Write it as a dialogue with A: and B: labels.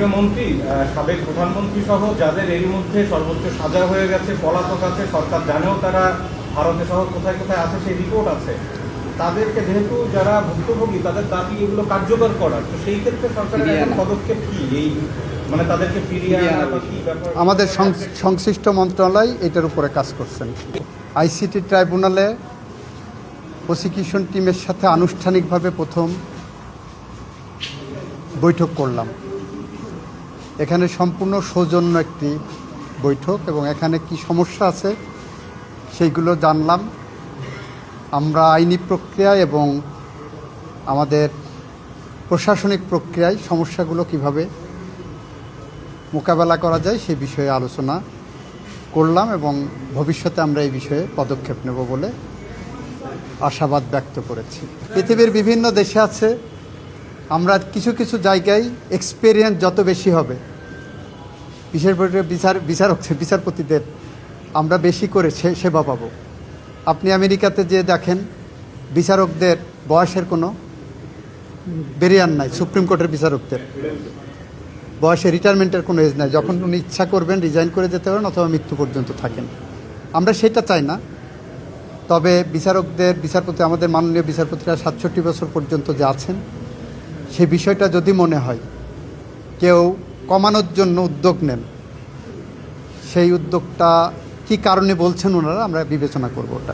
A: মাননীয় মন্ত্রী, সাবেক প্রধানমন্ত্রী সহ যাদের এরই মধ্যে সর্বোচ্চ সাজা হয়ে গেছে, পলাতক আছে, সরকার জানেও তারা ভারতে সহ কোথায় কোথায় আছে সেই রিপোর্ট আছে, তাদেরকে যেহেতু যারা ভুক্তভোগী তাদের দাবি এগুলো কার্যকর করার, তো সেই ক্ষেত্রে সরকারের এখন পদক্ষেপ কি? এই মানে তাদেরকে ফিরিয়ে আনা বা কি ব্যাপার?
B: আমাদের সংশ্লিষ্ট মন্ত্রণালয় এটার উপরে কাজ করছেন। আইসিটি ট্রাইব্যুনালে প্রসিকিউশন টিমের সাথে আনুষ্ঠানিকভাবে প্রথম বৈঠক করলাম। এখানে সম্পূর্ণ সৌজন্য একটি বৈঠক এবং এখানে কি সমস্যা আছে সেইগুলো জানলাম। আমরা আইনি প্রক্রিয়া এবং আমাদের প্রশাসনিক প্রক্রিয়ায় সমস্যাগুলো কিভাবে মোকাবেলা করা যায় সেই বিষয়ে আলোচনা করলাম এবং ভবিষ্যতে আমরা এই বিষয়ে পদক্ষেপ নেব বলে আশাবাদ ব্যক্ত করেছি। পৃথিবীর বিভিন্ন দেশে আছে, আমরা কিছু কিছু জায়গায় এক্সপেরিয়েন্স যত বেশি হবে, বিশেষ করে বিচারপতিদের আমরা বেশি করে সেবা পাব। আপনি আমেরিকাতে যে দেখেন বিচারকদের বয়সের কোনো ব্যারিয়ার নাই, সুপ্রিম কোর্টের বিচারকদের বয়সে রিটায়ারমেন্টের কোনো এজ নাই, যখন উনি ইচ্ছা করবেন রিজাইন করে যেতে পারেন অথবা মৃত্যু পর্যন্ত থাকেন। আমরা সেটা চাই না। তবে বিচারপতি আমাদের মাননীয় বিচারপতিরা ৬৭ বছর পর্যন্ত যে আছেন, সেই বিষয়টা যদি মনে হয় কেউ কমানোর জন্য উদ্যোগ নেন, সেই উদ্যোগটা কী কারণে বলছেন ওনারা, আমরা বিবেচনা করব ওটা।